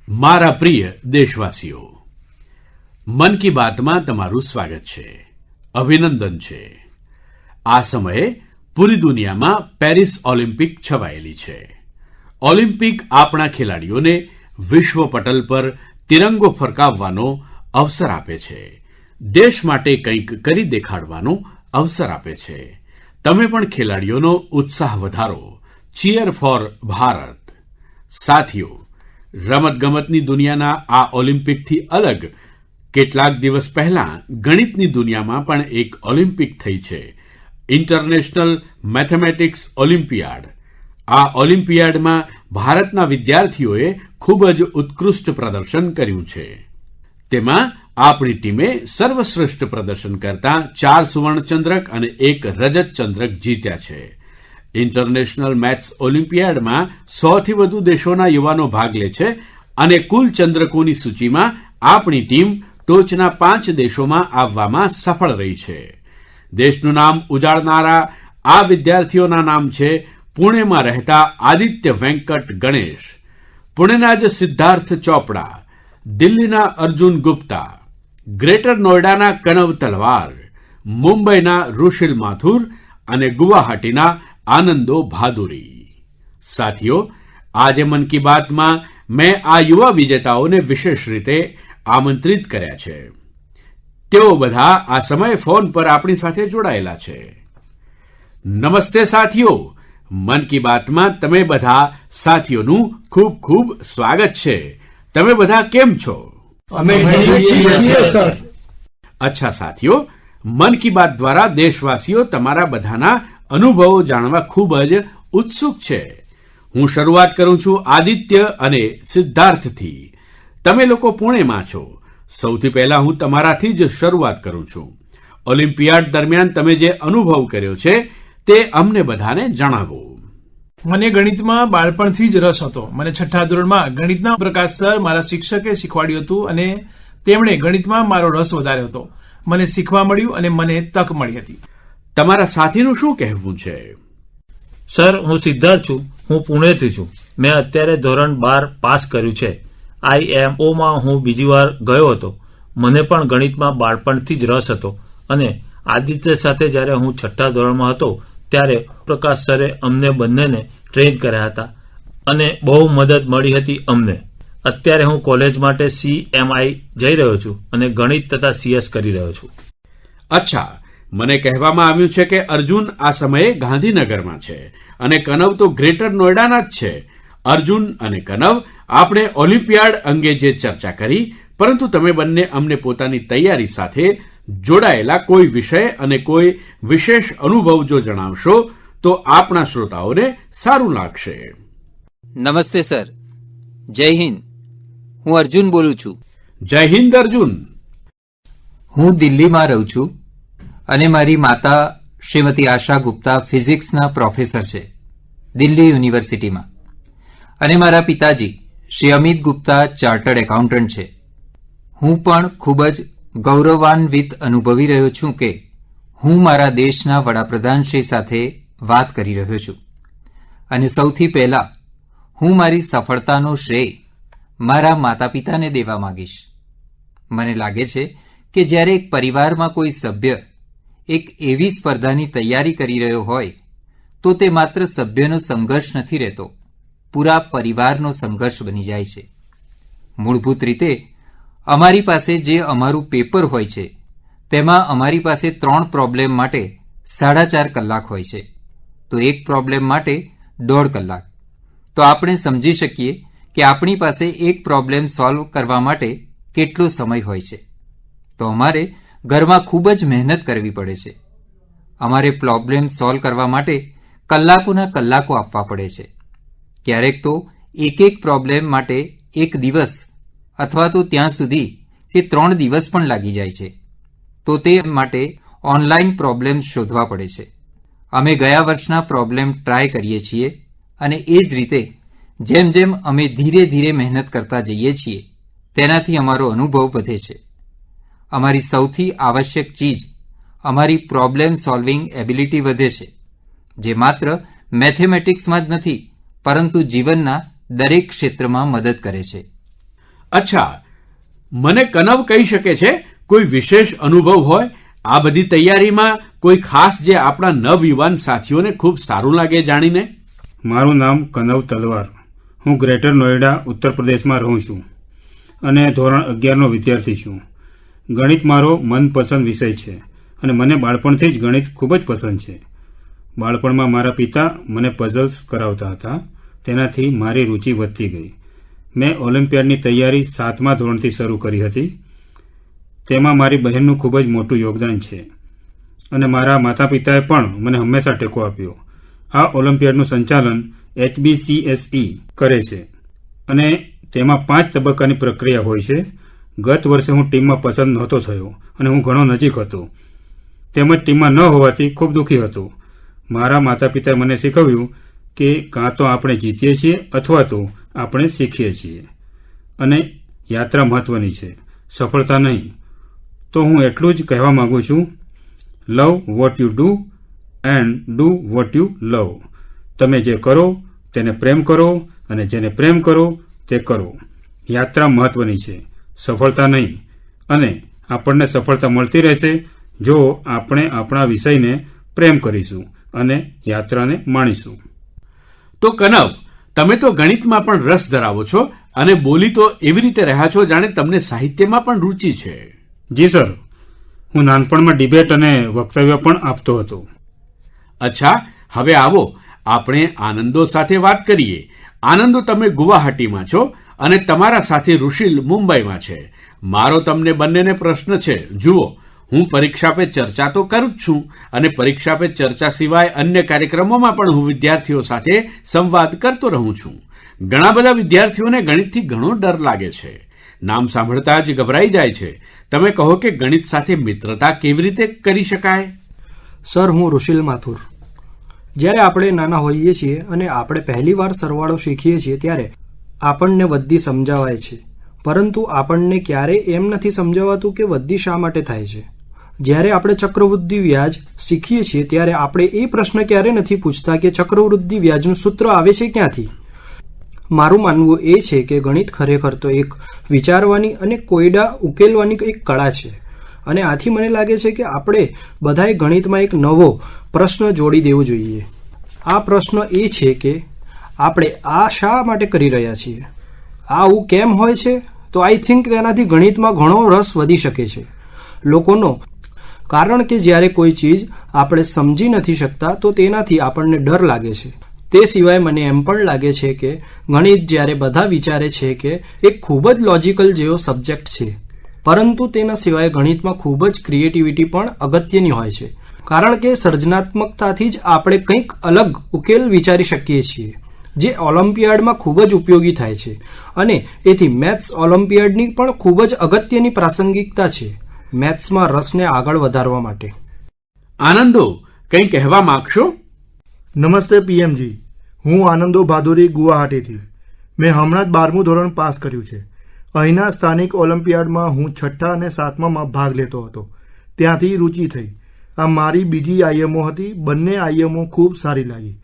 મારા પ્રિય દેશવાસીઓ, મન કી બાતમાં તમારું સ્વાગત છે, અભિનંદન છે। આ સમયે પૂરી દુનિયામાં પેરિસ ઓલિમ્પિક છવાયેલી છે। ઓલિમ્પિક આપણા ખેલાડીઓને વિશ્વ પટલ પર તિરંગો ફરકાવવાનો અવસર આપે છે, દેશ માટે કંઈક કરી દેખાડવાનો અવસર આપે છે। તમે પણ ખેલાડીઓનો ઉત્સાહ વધારો, ચીયર ફોર ભારત। સાથીઓ, રમતગમતની દુનિયાના આ ઓલિમ્પિકથી અલગ કેટલાક દિવસ પહેલાં ગણિતની દુનિયામાં પણ એક ઓલિમ્પિક થઈ છે, ઇન્ટરનેશનલ મેથેમેટિક્સ ઓલિમ્પિયાડ। આ ઓલિમ્પિયાડમાં ભારતના વિદ્યાર્થીઓએ ખૂબ જ ઉત્કૃષ્ટ પ્રદર્શન કર્યું છે। તેમાં આપણી ટીમે સર્વશ્રેષ્ઠ પ્રદર્શન કરતાં 4 સુવર્ણચંદ્રક અને 1 રજત ચંદ્રક જીત્યા છે। ઇન્ટરનેશનલ મેથ્સ ઓલિમ્પિયાડમાં 100થી વધુ દેશોના યુવાનો ભાગ લે છે અને કુલ ચંદ્રકોની સૂચિમાં આપણી ટીમ ટોચના 5 દેશોમાં આવવામાં સફળ રહી છે। દેશનું નામ ઉજાળનારા આ વિદ્યાર્થીઓના નામ છે પુણેમાં રહેતા આદિત્ય વેંકટ ગણેશ, પુણેના જ સિદ્ધાર્થ ચોપડા, દિલ્હીના અર્જુન ગુપ્તા, ગ્રેટર નોઈડાના કનવ તલવાર, મુંબઈના રુશિલ માથુર અને ગુવાહાટીના આનંદો ભાદુરી। સાથીઓ, આજે મન કી બાતમાં મેં આ યુવા વિજેતાઓને વિશેષ રીતે આમંત્રિત કર્યા છે। તેઓ બધા આ સમયે ફોન પર આપણી સાથે જોડાયેલા છે। નમસ્તે સાથીઓ, મન કી બાતમાં તમે બધા સાથીઓનું ખૂબ ખૂબ સ્વાગત છે। તમે બધા કેમ છો? અમે સર। અચ્છા સાથીઓ, મન કી બાત દ્વારા દેશવાસીઓ તમારા બધાના અનુભવો જાણવા ખૂબ જ ઉત્સુક છે। હું શરૂઆત કરું છું આદિત્ય અને સિદ્ધાર્થથી। તમે લોકો પુણેમાં છો। સૌથી પહેલાં હું તમારાથી જ શરૂઆત કરું છું। ઓલિમ્પિયાડ દરમિયાન તમે જે અનુભવ કર્યો છે તે અમને બધાને જણાવો। મને ગણિતમાં બાળપણથી જ રસ હતો। મને 6ઠા ધોરણમાં ગણિતના પ્રકાશ સર મારા શિક્ષકે શીખવાડ્યું હતું અને તેમણે ગણિતમાં મારો રસ વધાર્યો હતો। મને શીખવા મળ્યું અને મને તક મળી હતી। તમારા સાથીનું શું કહેવું છે? સર, હું સિદ્ધાર્થ છું। હું પુણેથી છું। મેં અત્યારે ધોરણ 12 પાસ કર્યું છે। IMOમાં હું બીજી વાર ગયો હતો। મને પણ ગણિતમાં બાળપણથી જ રસ હતો અને આદિત્ય સાથે જ્યારે હું 6ઠા ધોરણમાં હતો ત્યારે પ્રકાશ સરે અમને બંનેને ટ્રેન કર્યા હતા અને બહુ મદદ મળી હતી અમને। અત્યારે હું કોલેજ માટે CMI જઈ રહ્યો છું અને ગણિત તથા CS કરી રહ્યો છું। અચ્છા, મને કહેવામાં આવ્યું છે કે અર્જુન આ સમયે ગાંધીનગરમાં છે અને કનવ તો ગ્રેટર નોઈડાના જ છે। અર્જુન અને કનવ, આપણે ઓલિમ્પિયાડ અંગે જે ચર્ચા કરી, પરંતુ તમે બંને અમને પોતાની તૈયારી સાથે જોડાયેલા કોઈ વિષય અને કોઈ વિશેષ અનુભવ જો જણાવશો તો આપણા શ્રોતાઓને સારું લાગશે। નમસ્તે સર, જય હિન્દ। હું અર્જુન બોલું છું। જય હિન્દ અર્જુન। હું દિલ્હીમાં રહું છું અને મારી માતા શ્રીમતી આશા ગુપ્તા ફિઝિક્સના પ્રોફેસર છે દિલ્હી યુનિવર્સિટીમાં અને મારા પિતાજી શ્રી અમિત ગુપ્તા ચાર્ટર્ડ એકાઉન્ટન્ટ છે। હું પણ ખૂબ જ ગૌરવાન્વિત અનુભવી રહ્યો છું કે હું મારા દેશના વડાપ્રધાન શ્રી સાથે વાત કરી રહ્યો છું અને સૌથી પહેલા હું મારી સફળતાનો શ્રેય મારા માતા પિતાને દેવા માંગીશ। મને લાગે છે કે જ્યારે એક પરિવારમાં કોઈ સભ્ય એક એવી સ્પર્ધાની તૈયારી કરી રહ્યો હોય તો તે માત્ર સભ્યનો સંઘર્ષ નથી રહેતો, પૂરા પરિવારનો સંઘર્ષ બની જાય છે। મૂળભૂત રીતે અમારી પાસે જે અમારું પેપર હોય છે તેમાં અમારી પાસે 3 પ્રોબ્લેમ માટે 4.5 કલાક હોય છે, તો એક પ્રોબ્લેમ માટે 1.5 કલાક। તો આપણે સમજી શકીએ કે આપણી પાસે એક પ્રોબ્લેમ સોલ્વ કરવા માટે કેટલો સમય હોય છે। તો અમારે ઘરમાં ખૂબ જ મહેનત કરવી પડે છે। અમારે પ્રોબ્લેમ સોલ્વ કરવા માટે કલાકોના કલાકો આપવા પડે છે। ક્યારેક તો એક પ્રોબ્લેમ માટે 1 દિવસ અથવા તો ત્યાં સુધી કે 3 દિવસ પણ લાગી જાય છે। તો તે માટે ઓનલાઈન પ્રોબ્લેમ શોધવા પડે છે। અમે ગયા વર્ષના પ્રોબ્લેમ ટ્રાય કરીએ છીએ અને એ જ રીતે જેમ જેમ અમે ધીરે ધીરે મહેનત કરતા જઈએ છીએ તેનાથી અમારો અનુભવ વધે છે। અમારી સૌથી આવશ્યક ચીજ અમારી પ્રોબ્લેમ સોલ્વિંગ એબિલિટી વધે છે, જે માત્ર મેથેમેટિક્સમાં જ નથી પરંતુ જીવનના દરેક ક્ષેત્રમાં મદદ કરે છે। અચ્છા, મને કનવ કહી શકે છે કોઈ વિશેષ અનુભવ હોય આ બધી તૈયારીમાં, કોઈ ખાસ જે આપણા નવયુવાન સાથીઓને ખૂબ સારું લાગે જાણીને? મારું નામ કનવ તલવાર. હું ગ્રેટર નોઈડા ઉત્તર પ્રદેશમાં રહું છું અને ધોરણ 11નો વિદ્યાર્થી છું. ગણિત મારો મનપસંદ વિષય છે અને મને બાળપણથી જ ગણિત ખૂબ જ પસંદ છે. બાળપણમાં મારા પિતા મને પઝલ્સ કરાવતા હતા, તેનાથી મારી રુચિ વધતી ગઈ. મેં ઓલિમ્પિયાડની તૈયારી 7મા ધોરણથી શરૂ કરી હતી. તેમાં મારી બહેનનું ખૂબ જ મોટું યોગદાન છે અને મારા માતા પિતાએ પણ મને હંમેશા ટેકો આપ્યો. આ ઓલિમ્પિયાડનું સંચાલન HBCSE કરે છે અને તેમાં 5 તબક્કાની પ્રક્રિયા હોય છે. ગત વર્ષે હું ટીમમાં પસંદ નહોતો થયો અને હું ઘણો નજીક હતો, તેમજ ટીમમાં ન હોવાથી ખૂબ દુઃખી હતો. મારા માતા પિતાએ મને શીખવ્યું કે કાં તો આપણે જીતીએ છીએ અથવા તો આપણે શીખીએ છીએ અને યાત્રા મહત્વની છે, સફળતા નહીં. તો હું એટલું જ કહેવા માંગુ છું, love what you do and do what you love. તમે જે કરો તેને પ્રેમ કરો અને જેને પ્રેમ કરો તે કરો. યાત્રા મહત્વની છે, સફળતા નહીં. અને આપણને સફળતા મળતી રહેશે જો આપણે આપણા વિષયને પ્રેમ કરીશું અને યાત્રાને માણીશું. તો કનવ, તમે તો ગણિતમાં પણ રસ ધરાવો છો અને બોલી તો એવી રીતે રહ્યા છો જાણે તમને સાહિત્યમાં પણ રુચિ છે. જી સર, હું નાનપણમાં ડિબેટ અને વક્તવ્ય પણ આપતો હતો. અચ્છા, હવે આવો આપણે આનંદો સાથે વાત કરીએ. આનંદો, તમે ગુવાહાટીમાં છો અને તમારા સાથી ઋષિલ મુંબઈમાં છે. મારો તમને બંનેને પ્રશ્ન છે. જુઓ, હું પરીક્ષા પે ચર્ચા તો કરું જ છું અને પરીક્ષા પે ચર્ચા સિવાય અન્ય કાર્યક્રમોમાં પણ હું વિદ્યાર્થીઓ સાથે સંવાદ કરતો રહું છું. ઘણા બધા વિદ્યાર્થીઓને ગણિતથી ઘણો ડર લાગે છે, નામ સાંભળતા જ ગભરાઈ જાય છે. તમે કહો કે ગણિત સાથે મિત્રતા કેવી રીતે કરી શકાય? સર, હું ઋષિલ માથુર. જ્યારે આપણે નાના હોઈએ છીએ અને આપણે પહેલીવાર સરવાળો શીખીએ છીએ ત્યારે આપણને વદ્દી સમજાવાય છે, પરંતુ આપણને ક્યારેય એમ નથી સમજાવાતું કે વદ્દી શા માટે થાય છે. જ્યારે આપણે ચક્રવૃદ્ધિ વ્યાજ શીખીએ છીએ ત્યારે આપણે એ પ્રશ્ન ક્યારે નથી પૂછતા કે ચક્રવૃદ્ધિ વ્યાજનું સૂત્ર આવે છે ક્યાંથી. મારું માનવું એ છે કે ગણિત ખરેખર તો એક વિચારવાની અને કોયડા ઉકેલવાની એક કળા છે અને આથી મને લાગે છે કે આપણે બધાએ ગણિતમાં એક નવો પ્રશ્ન જોડી દેવો જોઈએ. આ પ્રશ્ન એ છે કે આપણે આ શા માટે કરી રહ્યા છીએ, આવું કેમ હોય છે. તો આઈ થિંક તેનાથી ગણિતમાં ઘણો રસ વધી શકે છે લોકોનો, કારણ કે જ્યારે કોઈ ચીજ આપણે સમજી નથી શકતા તો તેનાથી આપણને ડર લાગે છે. તે સિવાય મને એમ પણ લાગે છે કે ગણિત જ્યારે બધા વિચારે છે કે એક ખૂબ જ લોજિકલ જેવો સબ્જેક્ટ છે, પરંતુ તેના સિવાય ગણિતમાં ખૂબ જ ક્રિએટિવિટી પણ અગત્યની હોય છે, કારણ કે સર્જનાત્મકતાથી જ આપણે કંઈક અલગ ઉકેલ વિચારી શકીએ છીએ જે ઓલિમ્પિયાડમાં ખૂબ જ ઉપયોગી થાય છે અને એથી મેથ્સ ઓલિમ્પિયાડની પણ ખૂબ જ અગત્યની પ્રાસંગિકતા છે મેથ્સમાં રસને આગળ વધારવા માટે. આનંદો, કંઈ કહેવા માંગશો? નમસ્તે પીએમજી, હું આનંદો ભાદુરી ગુવાહાટીથી. મેં હમણાં જ 12મું ધોરણ પાસ કર્યું છે. અહીંના સ્થાનિક ઓલિમ્પિયાડમાં હું 6ઠ્ઠા અને 7મામાં ભાગ લેતો હતો. ત્યાંથી રુચિ થઈ. આ મારી બીજી આઈએમઓ હતી. બંને આઈએમઓ ખૂબ સારી લાગી.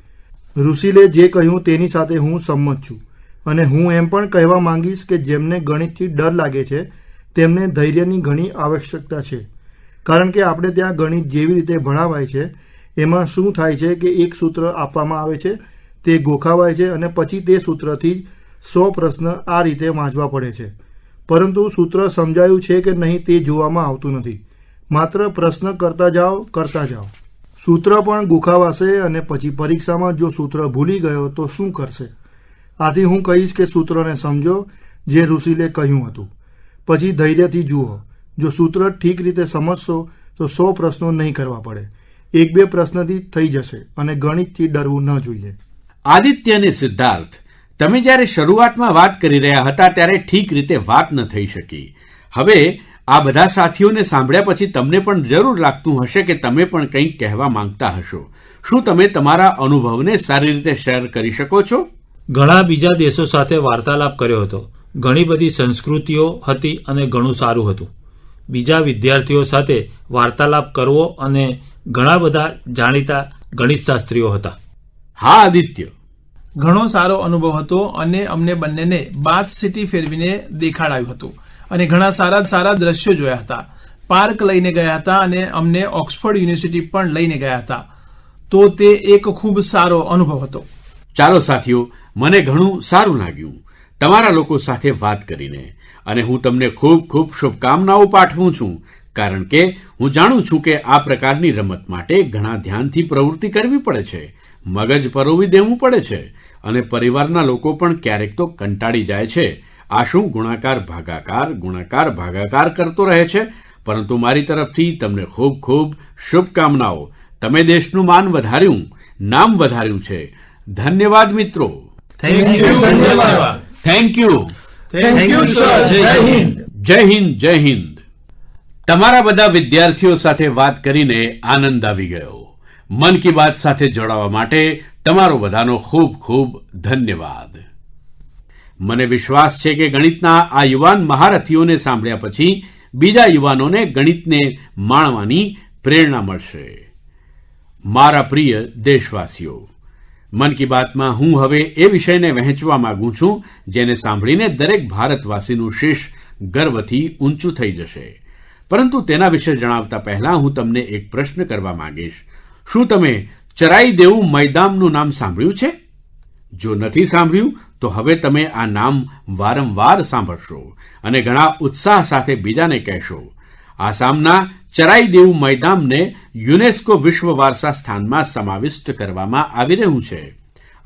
ઋષિલે જે કહ્યું તેની સાથે હું સંમત છું અને હું એમ પણ કહેવા માંગીશ કે જેમને ગણિતથી ડર લાગે છે તેમને ધૈર્યની ઘણી આવશ્યકતા છે, કારણ કે આપણે ત્યાં ગણિત જેવી રીતે ભણાવાય છે એમાં શું થાય છે કે એક સૂત્ર આપવામાં આવે છે, તે ગોખાવાય છે અને પછી તે સૂત્રથી જ 100 પ્રશ્ન આ રીતે વાંચવા પડે છે, પરંતુ સૂત્ર સમજાયું છે કે નહીં તે જોવામાં આવતું નથી. માત્ર પ્રશ્ન કરતા જાઓ. સૂત્ર પણ ગોખાવાશે અને પછી પરીક્ષામાં જો સૂત્ર ભૂલી ગયો તો શું કરશે. આથી હું કહીશ કે સૂત્રને સમજો જે ઋષિલે કહ્યું હતું, પછી ધૈર્યથી જુઓ. જો સૂત્ર ઠીક રીતે સમજશો તો 100 પ્રશ્નો નહીં કરવા પડે, 1-2 પ્રશ્નથી થઈ જશે અને ગણિતથી ડરવું ન જોઈએ. આદિત્ય અને સિદ્ધાર્થ, તમે જ્યારે શરૂઆતમાં વાત કરી રહ્યા હતા ત્યારે ઠીક રીતે વાત ન થઈ શકી. હવે આ બધા સાથીઓને સાંભળ્યા પછી તમને પણ જરૂર લાગતું હશે કે તમે પણ કંઈક કહેવા માંગતા હશો. શું તમે તમારા અનુભવને સારી રીતે શેર કરી શકો છો? ઘણા બીજા દેશો સાથે વાર્તાલાપ કર્યો હતો. ઘણી બધી સંસ્કૃતિઓ હતી અને ઘણું સારું હતું. બીજા વિદ્યાર્થીઓ સાથે વાર્તાલાપ કરવો અને ઘણા બધા જાણીતા ગણિતશાસ્ત્રીઓ હતા. હા આદિત્ય, ઘણો સારો અનુભવ હતો અને અમને બંનેને બાથ સિટી ફેરવીને દેખાડાયું હતું અને ઘણા સારા દ્રશ્યો જોયા હતા. પાર્ક લઈને ગયા હતા અને અમને ઓક્સફર્ડ યુનિવર્સિટી પણ લઈને ગયા હતા. તો તે એક ખૂબ સારો અનુભવ હતો. ચાલો સાથીઓ, મને ઘણું સારું લાગ્યું તમારા લોકો સાથે વાત કરીને, અને હું તમને ખૂબ ખૂબ શુભકામનાઓ પાઠવું છું, કારણ કે હું જાણું છું કે આ પ્રકારની રમત માટે ઘણા ધ્યાનથી પ્રવૃત્તિ કરવી પડે છે, મગજ પરોવી દેવું પડે છે, અને પરિવારના લોકો પણ ક્યારેક તો કંટાળી જાય છે. આ શું ગુણાકાર ભાગાકાર કરતો રહે છે. પરંતુ મારી તરફથી તમને ખૂબ ખૂબ શુભકામનાઓ. તમે દેશનું માન વધાર્યું, નામ વધાર્યું છે. ધન્યવાદ મિત્રો. Thank you sir. જય હિન્દ. જય હિન્દ. તમારા બધા વિદ્યાર્થીઓ સાથે વાત કરીને આનંદ આવી ગયો. મન કી બાત સાથે જોડાવા માટે તમારો બધાનો ખૂબ ખૂબ ધન્યવાદ. મને વિશ્વાસ છે કે ગણિતના આ યુવાન મહારથીઓને સાંભળ્યા પછી બીજા યુવાનોને ગણિતને માણવાની પ્રેરણા મળશે. મારા પ્રિય દેશવાસીઓ, મન કી બાતમાં હું હવે એ વિષયને વહેંચવા માંગુ છું જેને સાંભળીને દરેક ભારતવાસીનું શીશ ગર્વથી ઊંચું થઈ જશે. પરંતુ તેના વિશે જણાવતા પહેલાં હું તમને એક પ્રશ્ન કરવા માંગીશ. શું તમે ચરાઈદેવ મૈદામનું નામ સાંભળ્યું છે? જો નથી સાંભળ્યું તો હવે તમે આ નામ વારંવાર સાંભળશો અને ઘણા ઉત્સાહ સાથે બીજાને કહેશો. આસામના ચરાઈદેવ મૈદામને યુનેસ્કો વિશ્વ વારસા સ્થાનમાં સમાવિષ્ટ કરવામાં આવી રહ્યું છે.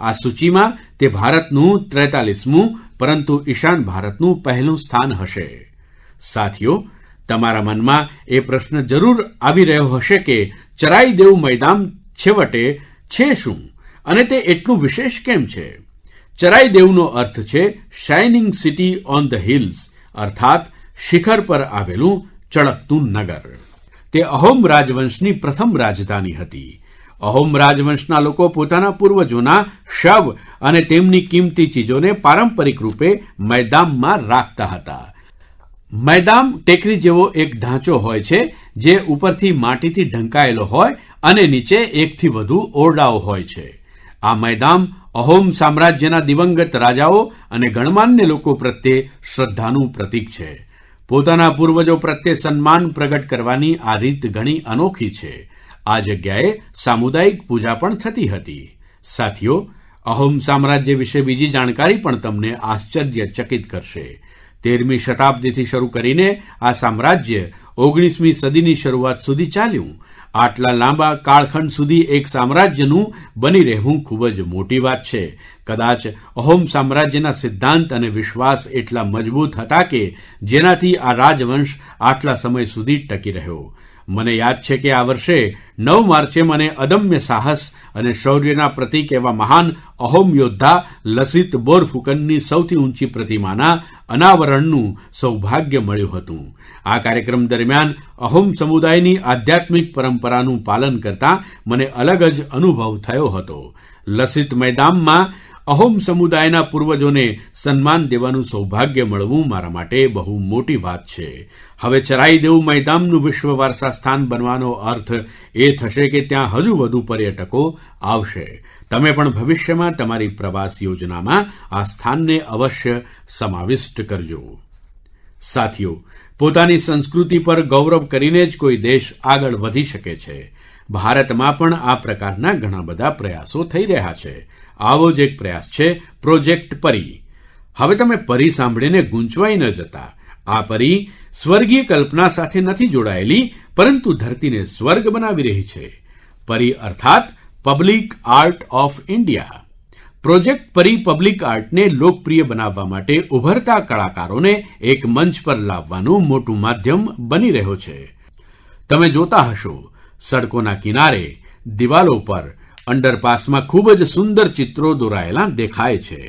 આ સૂચિમાં તે ભારતનું 43મું પરંતુ ઈશાન ભારતનું પહેલું સ્થાન હશે. સાથીઓ, તમારા મનમાં એ પ્રશ્ન જરૂર આવી રહ્યો હશે કે ચરાઈદેવ મૈદામ છેવટે છે શું અને તે એટલું વિશેષ કેમ છે? ચરાઈદેવનો અર્થ છે shining city on the hills, અર્થાત શિખર પર આવેલું ચળકતું નગર. તે અહોમ રાજવંશની પ્રથમ રાજધાની હતી. અહોમ રાજવંશના લોકો પોતાના પૂર્વજોના શવ અને તેમની કિંમતી ચીજોને પારંપરિક રૂપે મૈદામમાં રાખતા હતા. મૈદામ ટેકરી જેવો એક ઢાંચો હોય છે જે ઉપરથી માટીથી ઢંકાયેલો હોય અને નીચે એકથી વધુ ઓરડાઓ હોય છે. આ મૈદામ અહોમ સામ્રાજ્યના દિવંગત રાજાઓ અને ગણમાન્ય લોકો પ્રત્યે શ્રદ્ધાનું પ્રતીક છે. પોતાના પૂર્વજો પ્રત્યે સન્માન પ્રગટ કરવાની આ રીત ઘણી અનોખી છે. આ જગ્યાએ સામુદાયિક પૂજા પણ થતી હતી. સાથીઓ, અહોમ સામ્રાજ્ય વિશે બીજી જાણકારી પણ તમને આશ્ચર્યચકિત કરશે. 13મી શતાબ્દીથી શરૂ કરીને આ સામ્રાજ્ય 19મી સદીની શરૂઆત સુધી ચાલ્યું. આટલા લાંબા કાળખંડ સુધી એક સામ્રાજ્યનું બની રહેવું ખૂબ જ મોટી વાત છે. કદાચ અહોમ સામ્રાજ્યના સિદ્ધાંત અને વિશ્વાસ એટલા મજબૂત હતા કે જેનાથી આ રાજવંશ આટલા સમય સુધી ટકી રહ્યો. મને યાદ છે કે આ વર્ષે 9 માર્ચે મને અદમ્ય સાહસ અને શૌર્યના પ્રતીક એવા મહાન અહોમ યોદ્ધા લસિત બોરફુકનની સૌથી ઊંચી પ્રતિમાના અનાવરણનું સૌભાગ્ય મળ્યું હતું. આ કાર્યક્રમ દરમિયાન અહોમ સમુદાયની આધ્યાત્મિક પરંપરાનું પાલન કરતા મને અલગ જ અનુભવ થયો હતો. લસિત મૈદામમાં અહોમ સમુદાયના પૂર્વજોને સન્માન દેવાનું સૌભાગ્ય મળવું મારા માટે બહુ મોટી વાત છે. હવે ચરાઈદેવ મૈદામનું વિશ્વ વારસા સ્થાન બનવાનો અર્થ એ થશે કે ત્યાં હજુ વધુ પર્યટકો આવશે. તમે પણ ભવિષ્યમાં તમારી પ્રવાસ યોજનામાં આ સ્થાનને અવશ્ય સમાવિષ્ટ કરજો. સાથીઓ, પોતાની સંસ્કૃતિ પર ગૌરવ કરીને જ કોઈ દેશ આગળ વધી શકે છે. ભારતમાં પણ આ પ્રકારના ઘણા બધા પ્રયાસો થઈ રહ્યા છે. આવો જ એક પ્રયાસ છે પ્રોજેક્ટ પરી. હવે તમે પરી સાંભળીને ગૂંચવાઈ ન જતા. આ પરી સ્વર્ગીય કલ્પના સાથે નથી જોડાયેલી, પરંતુ ધરતીને સ્વર્ગ બનાવી રહી છે. પરી અર્થાત public art of India. Project પરી પબ્લિક આર્ટને લોકપ્રિય બનાવવા માટે ઉભરતા કલાકારોને એક મંચ પર લાવવાનું મોટું માધ્યમ બની રહ્યો છે. તમે જોતા હશો, સડકોના કિનારે, દિવાલો પર, અંડરપાસમાં ખૂબ જ સુંદર ચિત્રો દોરાયેલા દેખાય છે.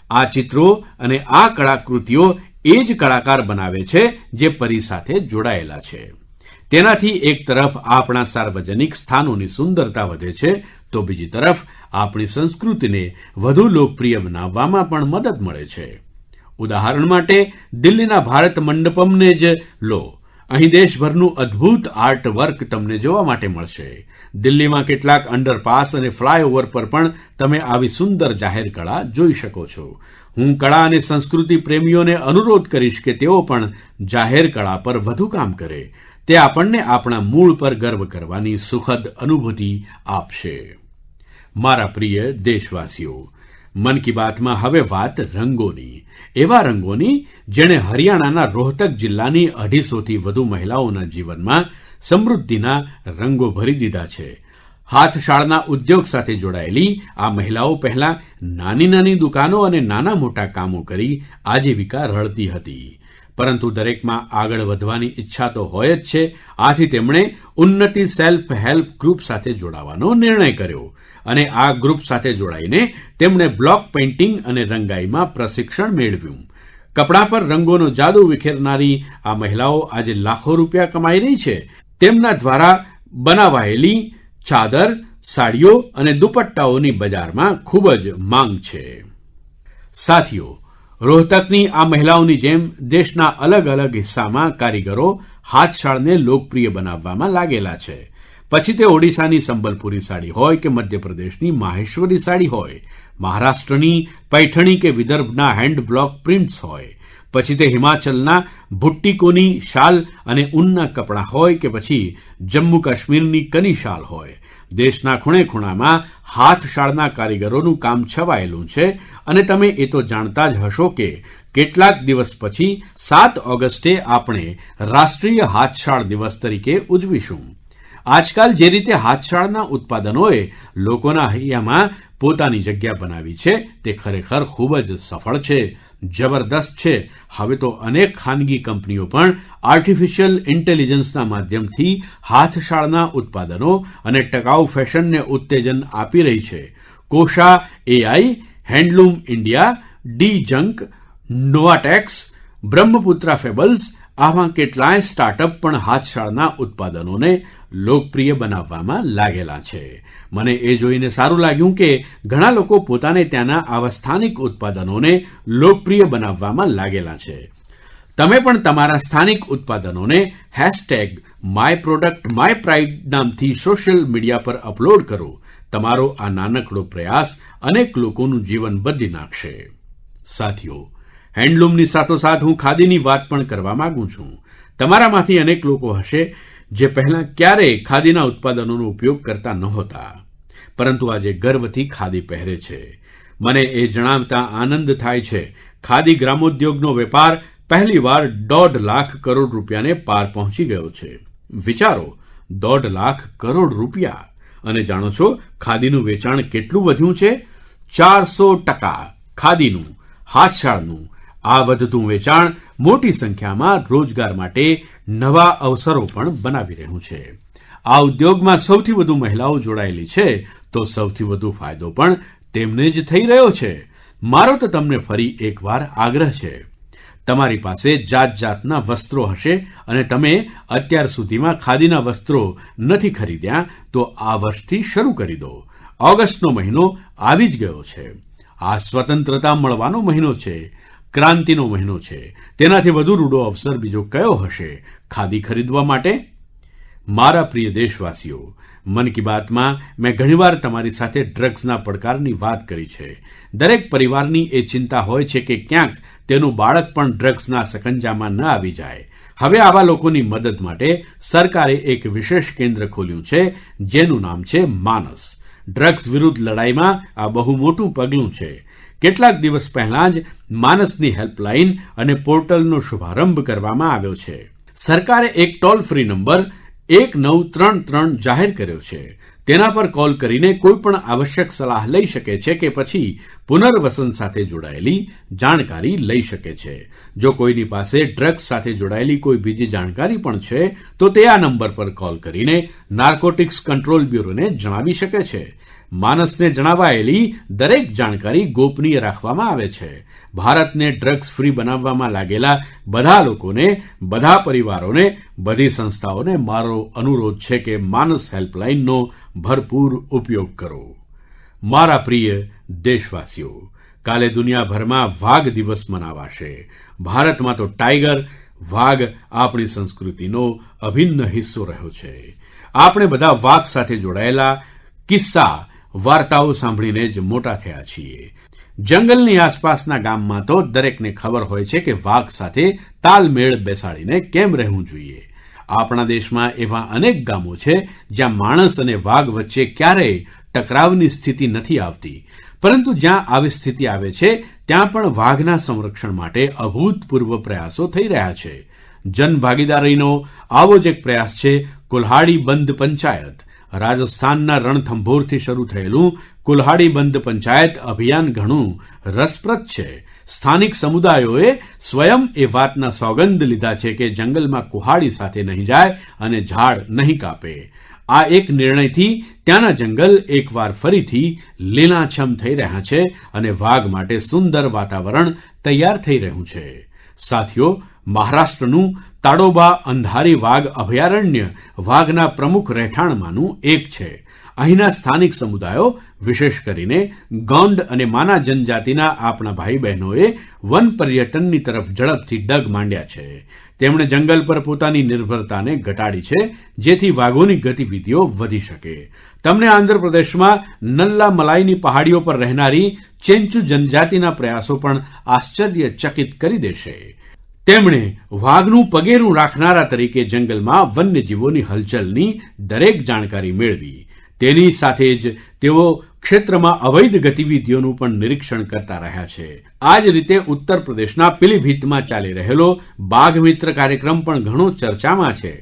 આ ચિત્રો અને આ કળાકૃતિઓ એ જ કલાકાર બનાવે છે જે પરી સાથે જોડાયેલા છે. તેનાથી એક તરફ આપણા સાર્વજનિક સ્થાનોની સુંદરતા વધે છે, તો બીજી તરફ આપણી સંસ્કૃતિને વધુ લોકપ્રિય બનાવવામાં પણ મદદ મળે છે. ઉદાહરણ માટે દિલ્હીના ભારત મંડપમને જ લો. અહીં દેશભરનું અદ્ભુત આર્ટ વર્ક તમને જોવા માટે મળશે. દિલ્હીમાં કેટલાક અંડરપાસ અને ફ્લાયઓવર પર પણ તમે આવી સુંદર જાહેર કળા જોઈ શકો છો. હું કળા અને સંસ્કૃતિ પ્રેમીઓને અનુરોધ કરીશ કે તેઓ પણ જાહેર કળા પર વધુ કામ કરે. તે આપણને આપણા મૂળ પર ગર્વ કરવાની સુખદ અનુભૂતિ આપશે. મારા પ્રિય દેશવાસીઓ, મન કી બાતમાં હવે વાત રંગોની, એવા રંગોની જેણે હરિયાણાના રોહતક જિલ્લાની 250થી વધુ મહિલાઓના જીવનમાં સમૃદ્ધિના રંગો ભરી દીધા છે. હાથશાળના ઉદ્યોગ સાથે જોડાયેલી આ મહિલાઓ પહેલાં નાની નાની દુકાનો અને નાના મોટા કામો કરી આજીવિકા રળતી હતી, પરંતુ દરેકમાં આગળ વધવાની ઈચ્છા તો હોય જ છે. આથી તેમણે ઉન્નતિ સેલ્ફ હેલ્પ ગ્રુપ સાથે જોડાવાનો નિર્ણય કર્યો અને આ ગ્રુપ સાથે જોડાઈને તેમણે બ્લોક પેઇન્ટિંગ અને રંગાઈમાં પ્રશિક્ષણ મેળવ્યું. કપડાં પર રંગોનો જાદુ વિખેરનારી આ મહિલાઓ આજે લાખો રૂપિયા કમાઈ રહી છે. તેમના દ્વારા બનાવાયેલી ચાદર, સાડીઓ અને દુપટ્ટાઓની બજારમાં ખૂબ જ માંગ છે. સાથીઓ, રોહતકની આ મહિલાઓની જેમ દેશના અલગ અલગ હિસ્સામાં કારીગરો હાથશાળને લોકપ્રિય બનાવવામાં લાગેલા છે. પછી તે ઓડિશાની સંબલપુરી સાડી હોય કે મધ્યપ્રદેશની માહેશ્વરી સાડી હોય, મહારાષ્ટ્રની પૈઠણી કે વિદર્ભના હેન્ડ બ્લોક પ્રિન્ટ્સ હોય, પછી તે હિમાચલના ભુટ્ટીકોની શાલ અને ઊનના કપડાં હોય કે પછી જમ્મુ કાશ્મીરની કની શાલ હોય, દેશના ખૂણે ખૂણામાં હાથશાળના કારીગરોનું કામ છવાયેલું છે. અને તમે એ તો જાણતા જ હશો કે કેટલાક દિવસ પછી 7 ઓગસ્ટે આપણે રાષ્ટ્રીય હાથશાળ દિવસ તરીકે ઉજવીશું. આજકાલ જે રીતે હાથશાળના ઉત્પાદનોએ લોકોના હૈયામાં પોતાની જગ્યા બનાવી છે તે ખરેખર ખૂબ જ સફળ છે, જબરદસ્ત છે. હવે તો અનેક ખાનગી કંપનીઓ પણ આર્ટિફિશિયલ ઇન્ટેલિજન્સના માધ્યમથી હાથશાળના ઉત્પાદનો અને ટકાઉ ફેશનને ઉત્તેજન આપી રહી છે. Kosha AI, handloom India, D junk, Novatex, Brahmaputra Fables, આવા કેટલાય સ્ટાર્ટઅપ પણ હાથશાળના ઉત્પાદનોને લોકપ્રિય બનાવવામાં લાગેલા છે. મને એ જોઈને સારું લાગ્યું કે ઘણા લોકો પોતાને ત્યાંના આવા સ્થાનિક ઉત્પાદનોને લોકપ્રિય બનાવવામાં લાગેલા છે. તમે પણ તમારા સ્થાનિક ઉત્પાદનોને #myproductmypride નામથી સોશિયલ મીડિયા પર અપલોડ કરો. તમારો આ નાનકડો પ્રયાસ અનેક લોકોનું જીવન બદલી નાખશે. સાથીઓ, હેન્ડલૂમની સાથોસાથ હું ખાદીની વાત પણ કરવા માગું છું. તમારામાંથી અનેક લોકો હશે જે પહેલાં ક્યારેય ખાદીના ઉત્પાદનોનો ઉપયોગ કરતા નહોતા, પરંતુ આજે ગર્વથી ખાદી પહેરે છે. મને એ જણાવતા આનંદ થાય છે, ખાદી ગ્રામોદ્યોગનો વેપાર પહેલીવાર 1.5 લાખ કરોડ રૂપિયાને પાર પહોંચી ગયો છે. વિચારો, 1.5 લાખ કરોડ રૂપિયા! અને જાણો છો ખાદીનું વેચાણ કેટલું વધ્યું છે? 400% ખાદીનું, હાથશાળનું. આ વધતું વેચાણ મોટી સંખ્યામાં રોજગાર માટે નવા અવસરો પણ બનાવી રહ્યું છે. આ ઉદ્યોગમાં સૌથી વધુ મહિલાઓ જોડાયેલી છે તો સૌથી વધુ ફાયદો પણ તેમને જ થઈ રહ્યો છે. મારો તો તમને ફરી એકવાર આગ્રહ છે, તમારી પાસે જાત જાતના વસ્ત્રો હશે અને તમે અત્યાર સુધીમાં ખાદીના વસ્ત્રો નથી ખરીદ્યા તો આ વર્ષથી શરૂ કરી દો. ઓગસ્ટનો મહિનો આવી જ ગયો છે. આ સ્વતંત્રતા મળવાનો મહિનો છે, ક્રાંતિનો મહિનો છે. તેનાથી વધુ રૂડો અવસર બીજો કયો હશે ખાદી ખરીદવા માટે? મારા પ્રિય દેશવાસીઓ, મન કી બાતમાં મેં ઘણીવાર તમારી સાથે ડ્રગ્સના પડકારની વાત કરી છે. દરેક પરિવારની એ ચિંતા હોય છે કે ક્યાંક તેનું બાળક પણ ડ્રગ્સના સકંજામાં ન આવી જાય. હવે આવા લોકોની મદદ માટે સરકારે એક વિશેષ કેન્દ્ર ખોલ્યું છે જેનું નામ છે માનસ. ડ્રગ્સ વિરુદ્ધ લડાઈમાં આ બહુ મોટું પગલું છે. કેટલાક દિવસ પહેલાં જ માનસની હેલ્પલાઇન અને પોર્ટલનો શુભારંભ કરવામાં આવ્યો છે. સરકારે એક ટોલ ફ્રી નંબર 1933 જાહેર કર્યો છે. તેના પર કોલ કરીને કોઈ પણ આવશ્યક સલાહ લઈ શકે છે કે પછી પુનર્વસન સાથે જોડાયેલી જાણકારી લઈ શકે છે. જો કોઈની પાસે ડ્રગ્સ સાથે જોડાયેલી કોઈ બીજી જાણકારી પણ છે તો તે આ નંબર પર કોલ કરીને નાર્કોટિક્સ કંટ્રોલ બ્યુરોને જણાવી શકે છે. માનસને જણાવાયેલી દરેક જાણકારી ગોપનીય રાખવામાં આવે છે. ભારતને ડ્રગ્સ ફ્રી બનાવવામાં લાગેલા બધા લોકોને, બધા પરિવારોને, બધી સંસ્થાઓને મારો અનુરોધ છે કે માનસ હેલ્પલાઇનનો ભરપૂર ઉપયોગ કરો. મારા પ્રિય દેશવાસીઓ, કાલે દુનિયાભરમાં વાઘ દિવસ મનાવાશે. ભારતમાં તો ટાઈગર વાઘ આપણી સંસ્કૃતિનો અભિન્ન હિસ્સો રહ્યો છે. આપણે બધા વાઘ સાથે જોડાયેલા કિસ્સા વાર્તાઓ સાંભળીને જ મોટા થયા છીએ. જંગલની આસપાસના ગામમાં તો દરેકને ખબર હોય છે કે વાઘ સાથે તાલમેળ બેસાડીને કેમ રહેવું જોઈએ. આપણા દેશમાં એવા અનેક ગામો છે જ્યાં માણસ અને વાઘ વચ્ચે ક્યારેય ટકરાવની સ્થિતિ નથી આવતી, પરંતુ જ્યાં આવી સ્થિતિ આવે છે ત્યાં પણ વાઘના સંરક્ષણ માટે અભૂતપૂર્વ પ્રયાસો થઈ રહ્યા છે. જનભાગીદારીનો આવો જ એક પ્રયાસ છે કુલ્હાડી બંધ પંચાયત. રાજસ્થાનના રણથંભોરથી શરૂ થયેલું કુલ્હાડી બંધ પંચાયત અભિયાન ઘણું રસપ્રદ છે. સ્થાનિક સમુદાયોએ સ્વયં એ વાતના સોગંદ લીધા છે કે જંગલમાં કુહાડી સાથે નહીં જાય અને ઝાડ નહીં કાપે. આ એક નિર્ણયથી ત્યાંના જંગલ એકવાર ફરીથી લીલાછમ થઈ રહ્યા છે અને વાઘ માટે સુંદર વાતાવરણ તૈયાર થઈ રહ્યું છે. સાથીઓ, મહારાષ્ટ્રનું તાડોબા અંધારી વાઘ અભયારણ્ય વાઘના પ્રમુખ રહેઠાણમાંનું એક છે. અહીંના સ્થાનિક સમુદાયો, વિશેષ કરીને ગોંડ અને માના જનજાતિના આપણા ભાઈ બહેનોએ વન પર્યટનની તરફ ઝડપથી ડગ માંડ્યા છે. તેમણે જંગલ પર પોતાની નિર્ભરતાને ઘટાડી છે જેથી વાઘોની ગતિવિધિઓ વધી શકે. તમને આંધ્રપ્રદેશમાં નલ્લા મલાઈની પહાડીઓ પર રહેનારી ચેન્ચુ જનજાતિના પ્રયાસો પણ આશ્ચર્યચકિત કરી દેશે. તેમણે વાઘનું પગેરું રાખનારા તરીકે જંગલમાં વન્યજીવોની હલચલની દરેક જાણકારી મેળવી. તેની સાથે જ તેઓ ક્ષેત્રમાં અવૈધ ગતિવિધિઓનું પણ નિરીક્ષણ કરતા રહ્યા છે. આ જ રીતે ઉત્તર પ્રદેશના પીલીભીતમાં ચાલી રહેલો બાઘ મિત્ર કાર્યક્રમ પણ ઘણો ચર્ચામાં છે.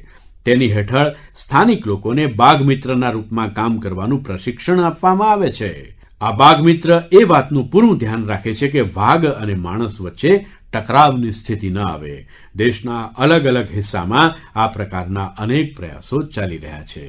તેની હેઠળ સ્થાનિક લોકોને બાઘ મિત્રના રૂપમાં કામ કરવાનું પ્રશિક્ષણ આપવામાં આવે છે. આ બાઘ મિત્ર એ વાતનું પૂરું ધ્યાન રાખે છે કે વાઘ અને માણસ વચ્ચે ટકરાવની સ્થિતિ ન આવે. દેશના અલગ અલગ હિસ્સામાં આ પ્રકારના અનેક પ્રયાસો ચાલી રહ્યા છે.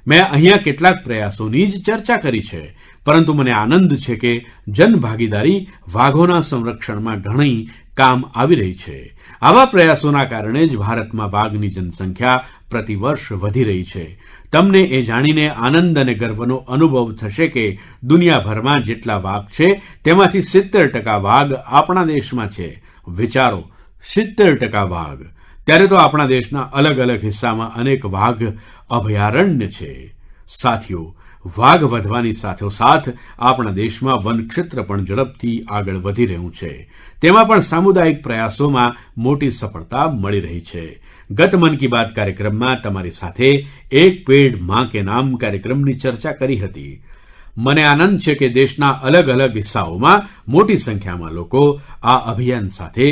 મેં અહીંયા કેટલાક પ્રયાસોની જ ચર્ચા કરી છે, પરંતુ મને આનંદ છે કે જનભાગીદારી વાઘોના સંરક્ષણમાં ઘણી કામ આવી રહી છે. આવા પ્રયાસોના કારણે જ ભારતમાં વાઘની જનસંખ્યા પ્રતિવર્ષ વધી રહી છે. તમને એ જાણીને આનંદ અને ગર્વનો અનુભવ થશે કે દુનિયાભરમાં જેટલા વાઘ છે તેમાંથી 70% વાઘ આપણા દેશમાં છે. વિચારો, 70% વાઘ! ત્યારે તો આપણા દેશના અલગ અલગ હિસ્સામાં અનેક વાઘ અભયારણ્ય છે. સાથીઓ, વાઘ વધવાની સાથોસાથ આપણા દેશમાં વનક્ષેત્ર પણ ઝડપથી આગળ વધી રહ્યું છે. તેમાં પણ સામુદાયિક પ્રયાસોમાં મોટી સફળતા મળી રહી છે. ગત મન કી બાત કાર્યક્રમમાં તમારી સાથે એક પેડ માં કે નામ કાર્યક્રમની ચર્ચા કરી હતી. મને આનંદ છે કે દેશના અલગ અલગ હિસ્સાઓમાં મોટી સંખ્યામાં લોકો આ અભિયાન સાથે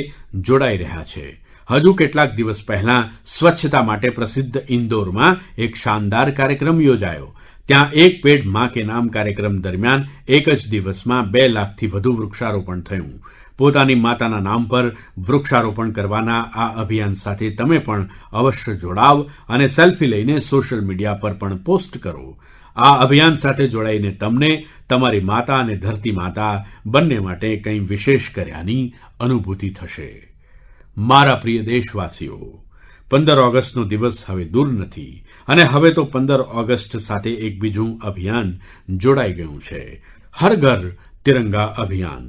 જોડાઈ રહ્યા છે. હજુ કેટલાક દિવસ પહેલાં સ્વચ્છતા માટે પ્રસિદ્ધ ઇન્દોરમાં એક શાનદાર કાર્યક્રમ યોજાયો. ત્યાં એક પેડ માં કે નામ કાર્યક્રમ દરમિયાન એક જ દિવસમાં 2 લાખથી વધુ વૃક્ષારોપણ થયું. પોતાની માતાના નામ પર વૃક્ષારોપણ કરવાના આ અભિયાન સાથે તમે પણ અવશ્ય જોડાવ અને સેલ્ફી લઈને સોશિયલ મીડિયા પર પણ પોસ્ટ કરો. આ અભિયાન સાથે જોડાઈને તમને તમારી માતા અને ધરતી માતા બંને માટે કંઈ વિશેષ કર્યાની અનુભૂતિ થશે. મારા પ્રિય દેશવાસીઓ, 15 ઓગસ્ટનો દિવસ હવે દૂર નથી અને હવે તો 15 ઓગસ્ટ સાથે એક બીજું અભિયાન જોડાઈ ગયું છે, હર ઘર તિરંગા અભિયાન.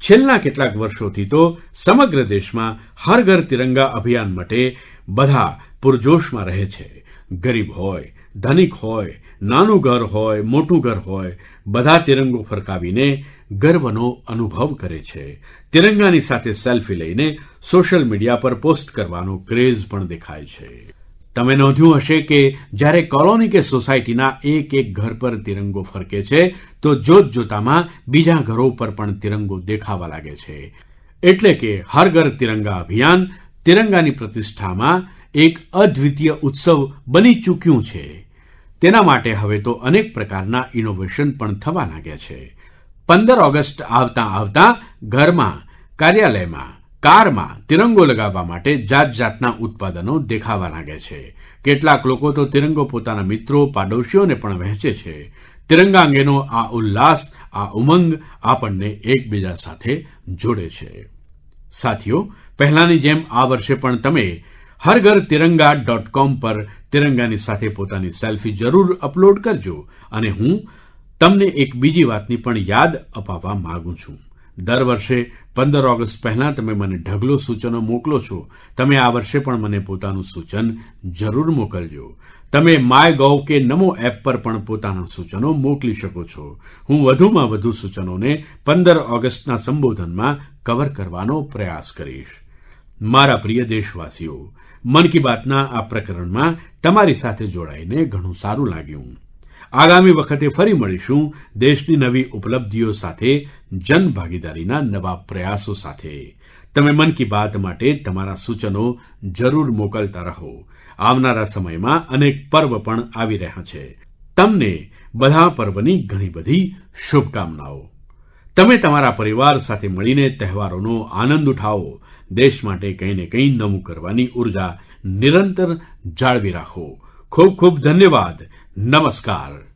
છેલ્લા કેટલાક વર્ષોથી તો સમગ્ર દેશમાં હર ઘર તિરંગા અભિયાન માટે બધા પૂરજોશમાં રહે છે. ગરીબ હોય, ધનિક હોય, નાનું ઘર હોય, મોટું ઘર હોય, બધા તિરંગો ફરકાવીને ગર્વનો અનુભવ કરે છે. તિરંગાની સાથે સેલ્ફી લઈને સોશિયલ મીડિયા પર પોસ્ટ કરવાનો ક્રેઝ પણ દેખાય છે. તમે નોંધ્યું હશે કે જ્યારે કોલોની કે સોસાયટીના એક ઘર પર તિરંગો ફરકે છે તો જોતજોતામાં બીજા ઘરો પર પણ તિરંગો દેખાવા લાગે છે. એટલે કે હર ઘર તિરંગા અભિયાન તિરંગાની પ્રતિષ્ઠામાં એક અદ્વિતીય ઉત્સવ બની ચૂક્યું છે. તેના માટે હવે તો અનેક પ્રકારના ઇનોવેશન પણ થવા લાગ્યા છે. 15 ઓગસ્ટ આવતાં ઘરમાં, કાર્યાલયમાં, કારમાં તિરંગો લગાવવા માટે જાતજાતના ઉત્પાદનો દેખાવા લાગે છે. કેટલાક લોકો તો તિરંગો પોતાના મિત્રો, પાડોશીઓને પણ વહેંચે છે. તિરંગા અંગેનો આ ઉલ્લાસ, આ ઉમંગ આપણને એકબીજા સાથે જોડે છે. સાથીઓ, પહેલાંની જેમ આ વર્ષે પણ તમે harghar-tiranga.com પર તિરંગાની સાથે પોતાની સેલ્ફી જરૂર અપલોડ કરજો. અને હું તમને એક બીજી વાતની પણ યાદ અપાવવા માગું છું. દર વર્ષે 15 ઓગસ્ટ પહેલાં તમે મને ઢગલો સૂચનો મોકલો છો. તમે આ વર્ષે પણ મને પોતાનું સૂચન જરૂર મોકલજો. તમે માયગોવ કે નમો એપ પર પણ પોતાના સૂચનો મોકલી શકો છો. હું વધુમાં વધુ સૂચનોને 15 ઓગસ્ટના સંબોધનમાં કવર કરવાનો પ્રયાસ કરીશ. મારા પ્રિય દેશવાસીઓ, મન કી બાતના આ પ્રકરણમાં તમારી સાથે જોડાઈને ઘણું સારું લાગ્યું. આગામી વખતે ફરી મળીશું દેશની નવી ઉપલબ્ધિઓ સાથે, જનભાગીદારીના નવા પ્રયાસો સાથે. તમે મન કી બાત માટે તમારા સૂચનો જરૂર મોકલતા રહો. આવનારા સમયમાં અનેક પર્વ પણ આવી રહ્યા છે. તમને બધા પર્વની ઘણી બધી શુભકામનાઓ. તમે તમારા પરિવાર સાથે મળીને તહેવારોનો આનંદ ઉઠાવો. દેશ માટે કંઈ ને કંઈ નવું કરવાની ઉર્જા નિરંતર જાળવી રાખો. ખૂબ ખૂબ ધન્યવાદ. નમસ્કાર.